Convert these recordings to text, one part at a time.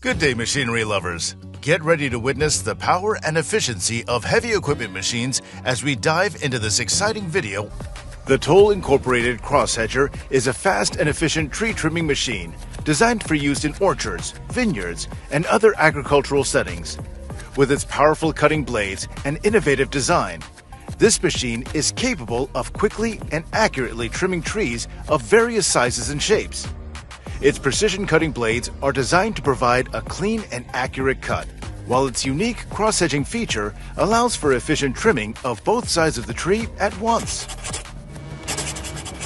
Good day, machinery lovers. Get ready to witness the power and efficiency of heavy equipment machines as we dive into this exciting video. The Toll Incorporated Crosshedger is a fast and efficient tree trimming machine designed for use in orchards, vineyards, and other agricultural settings. With its powerful cutting blades and innovative design, this machine is capable of quickly and accurately trimming trees of various sizes and shapes. Its precision cutting blades are designed to provide a clean and accurate cut, while its unique cross-edging feature allows for efficient trimming of both sides of the tree at once.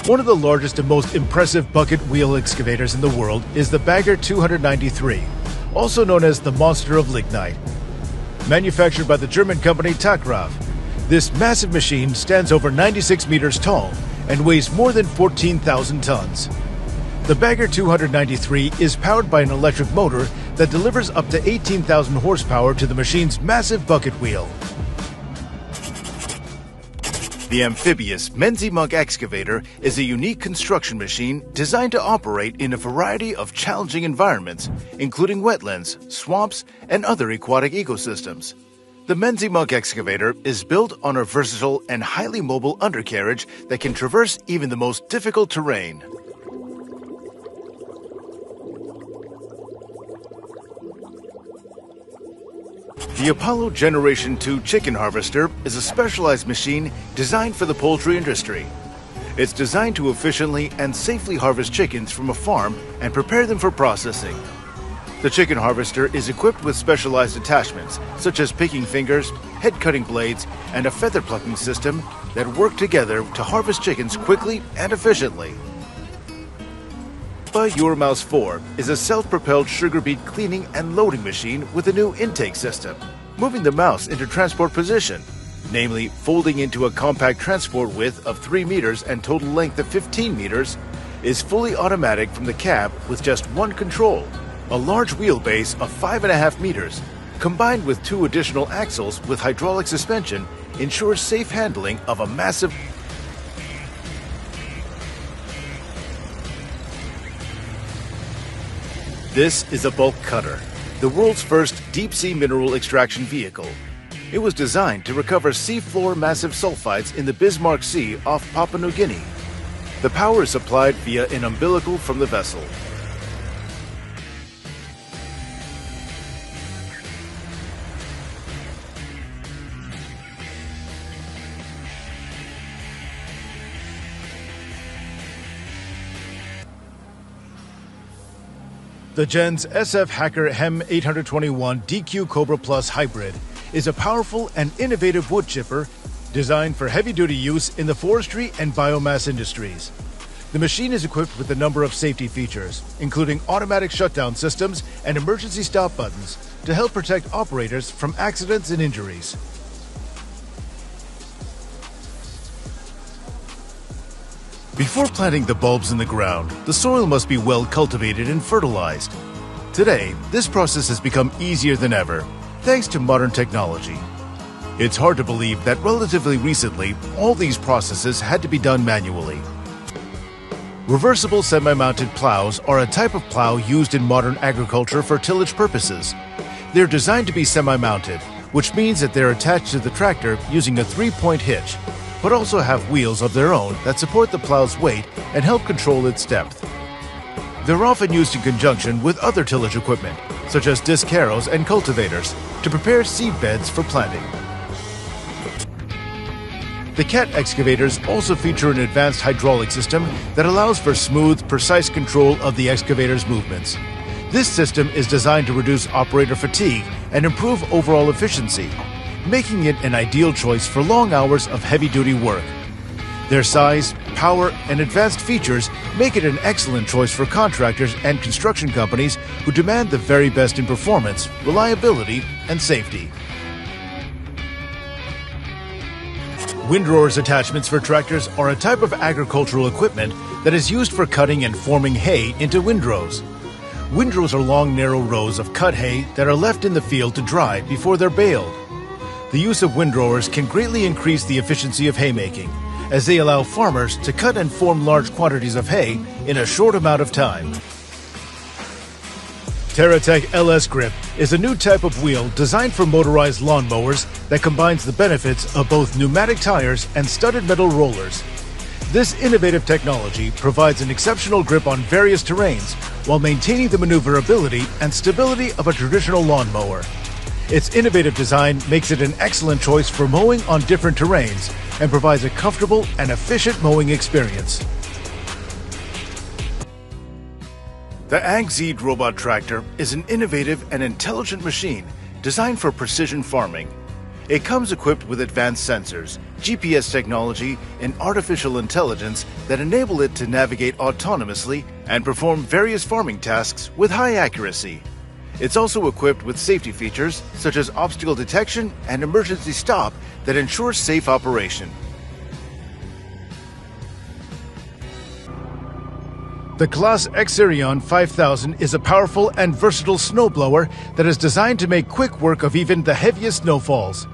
One of the largest and most impressive bucket wheel excavators in the world is the Bagger 293, also known as the Monster of Lignite. Manufactured by the German company Takrav, this massive machine stands over 96 meters tall and weighs more than 14,000 tons. The Bagger 293 is powered by an electric motor that delivers up to 18,000 horsepower to the machine's massive bucket wheel. The amphibious Menziemunk excavator is a unique construction machine designed to operate in a variety of challenging environments, including wetlands, swamps, and other aquatic ecosystems. The Menziemunk excavator is built on a versatile and highly mobile undercarriage that can traverse even the most difficult terrain. The Apollo Generation 2 chicken harvester is a specialized machine designed for the poultry industry. It's designed to efficiently and safely harvest chickens from a farm and prepare them for processing. The chicken harvester is equipped with specialized attachments such as picking fingers, head cutting blades, and a feather plucking system that work together to harvest chickens quickly and efficiently. Your Mouse 4 is a self-propelled sugar beet cleaning and loading machine with a new intake system, moving the mouse into transport position, namely folding into a compact transport width of 3 meters and total length of 15 meters, is fully automatic from the cab with just one control. A large wheelbase of 5.5 meters, combined with 2 additional axles with hydraulic suspension, ensures safe handling of a massive. This is a bulk cutter, the world's first deep-sea mineral extraction vehicle. It was designed to recover seafloor massive sulfides in the Bismarck Sea off Papua New Guinea. The power is supplied via an umbilical from the vessel. The Gens SF Hacker HEM 821 DQ Cobra Plus Hybrid is a powerful and innovative wood chipper designed for heavy-duty use in the forestry and biomass industries. The machine is equipped with a number of safety features, including automatic shutdown systems and emergency stop buttons to help protect operators from accidents and injuries. Before planting the bulbs in the ground, the soil must be well cultivated and fertilized. Today, this process has become easier than ever, thanks to modern technology. It's hard to believe that relatively recently, all these processes had to be done manually. Reversible semi-mounted plows are a type of plow used in modern agriculture for tillage purposes. They're designed to be semi-mounted, which means that they're attached to the tractor using a 3-point hitch, but also have wheels of their own that support the plow's weight and help control its depth. They're often used in conjunction with other tillage equipment, such as disc harrows and cultivators, to prepare seed beds for planting. The CAT excavators also feature an advanced hydraulic system that allows for smooth, precise control of the excavator's movements. This system is designed to reduce operator fatigue and improve overall efficiency, making it an ideal choice for long hours of heavy-duty work. Their size, power, and advanced features make it an excellent choice for contractors and construction companies who demand the very best in performance, reliability, and safety. Windrowers attachments for tractors are a type of agricultural equipment that is used for cutting and forming hay into windrows. Windrows are long, narrow rows of cut hay that are left in the field to dry before they're baled. The use of windrowers can greatly increase the efficiency of haymaking, as they allow farmers to cut and form large quantities of hay in a short amount of time. TerraTech LS Grip is a new type of wheel designed for motorized lawn mowers that combines the benefits of both pneumatic tires and studded metal rollers. This innovative technology provides an exceptional grip on various terrains while maintaining the maneuverability and stability of a traditional lawnmower. Its innovative design makes it an excellent choice for mowing on different terrains and provides a comfortable and efficient mowing experience. The AgZeed robot tractor is an innovative and intelligent machine designed for precision farming. It comes equipped with advanced sensors, GPS technology, and artificial intelligence that enable it to navigate autonomously and perform various farming tasks with high accuracy. It's also equipped with safety features such as obstacle detection and emergency stop that ensure safe operation. The Claas Xerion 5000 is a powerful and versatile snowblower that is designed to make quick work of even the heaviest snowfalls.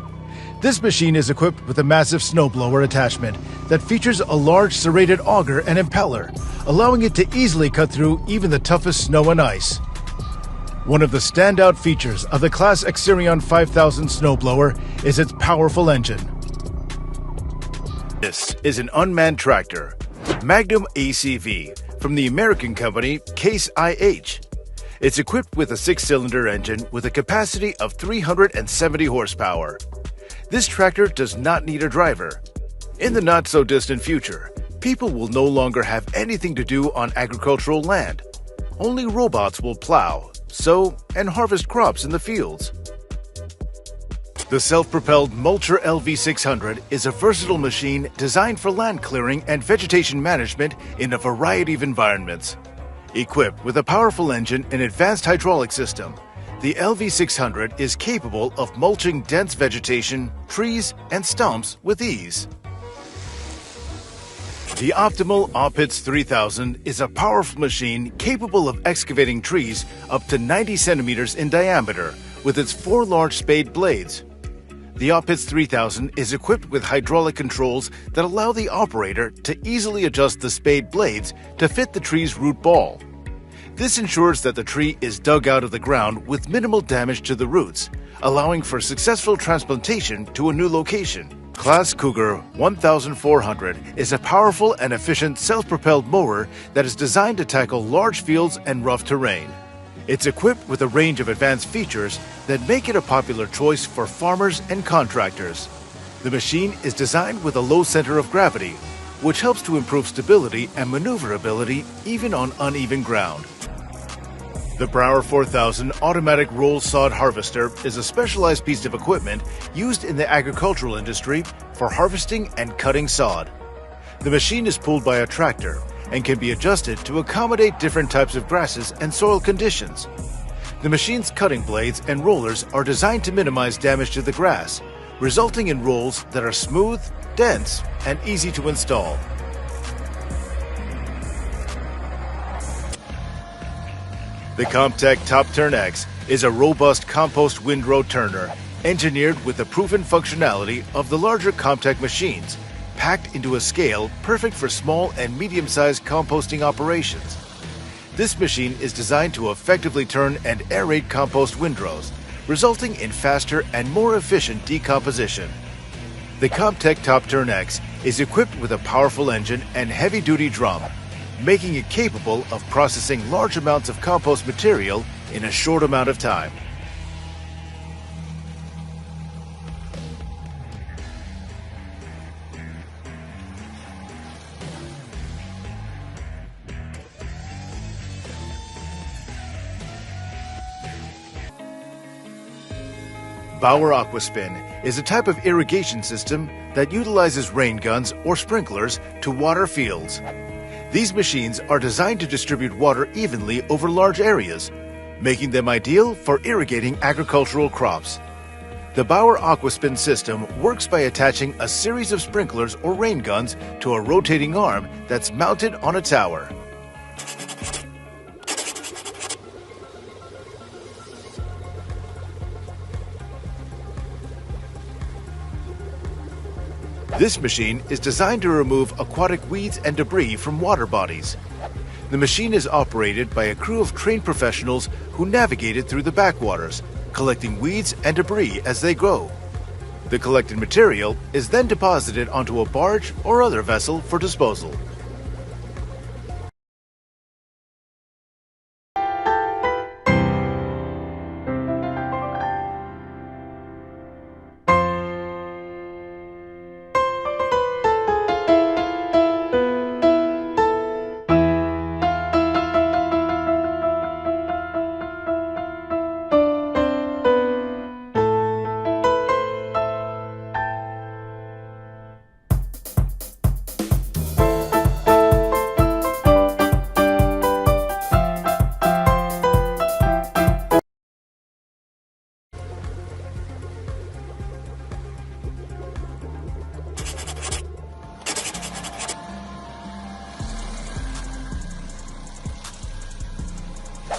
This machine is equipped with a massive snowblower attachment that features a large serrated auger and impeller, allowing it to easily cut through even the toughest snow and ice. One of the standout features of the Claas Xerion 5000 snowblower is its powerful engine. This is an unmanned tractor, Magnum ACV, from the American company Case IH. It's equipped with a 6-cylinder engine with a capacity of 370 horsepower. This tractor does not need a driver. In the not-so-distant future, people will no longer have anything to do on agricultural land. Only robots will plow, sow, and harvest crops in the fields. The self-propelled Mulcher LV600 is a versatile machine designed for land clearing and vegetation management in a variety of environments. Equipped with a powerful engine and advanced hydraulic system, the LV600 is capable of mulching dense vegetation, trees, and stumps with ease. The Optimal Opitz 3000 is a powerful machine capable of excavating trees up to 90 centimeters in diameter with its 4 large spade blades. The Opitz 3000 is equipped with hydraulic controls that allow the operator to easily adjust the spade blades to fit the tree's root ball. This ensures that the tree is dug out of the ground with minimal damage to the roots, allowing for successful transplantation to a new location. Claas Cougar 1400 is a powerful and efficient self-propelled mower that is designed to tackle large fields and rough terrain. It's equipped with a range of advanced features that make it a popular choice for farmers and contractors. The machine is designed with a low center of gravity, which helps to improve stability and maneuverability even on uneven ground. The Brower 4000 automatic roll sod harvester is a specialized piece of equipment used in the agricultural industry for harvesting and cutting sod. The machine is pulled by a tractor and can be adjusted to accommodate different types of grasses and soil conditions. The machine's cutting blades and rollers are designed to minimize damage to the grass, resulting in rolls that are smooth, dense, and easy to install. The Comtech Top Turn X is a robust compost windrow turner, engineered with the proven functionality of the larger Comtech machines, packed into a scale perfect for small and medium-sized composting operations. This machine is designed to effectively turn and aerate compost windrows, resulting in faster and more efficient decomposition. The Comtech Top Turn X is equipped with a powerful engine and heavy-duty drum, making it capable of processing large amounts of compost material in a short amount of time. Bauer Aquaspin is a type of irrigation system that utilizes rain guns or sprinklers to water fields. These machines are designed to distribute water evenly over large areas, making them ideal for irrigating agricultural crops. The Bauer Aquaspin system works by attaching a series of sprinklers or rain guns to a rotating arm that's mounted on a tower. This machine is designed to remove aquatic weeds and debris from water bodies. The machine is operated by a crew of trained professionals who navigate it through the backwaters, collecting weeds and debris as they grow. The collected material is then deposited onto a barge or other vessel for disposal.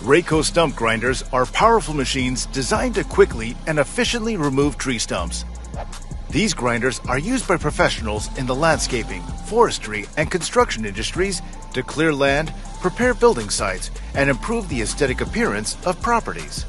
Rayco stump grinders are powerful machines designed to quickly and efficiently remove tree stumps. These grinders are used by professionals in the landscaping, forestry, and construction industries to clear land, prepare building sites, and improve the aesthetic appearance of properties.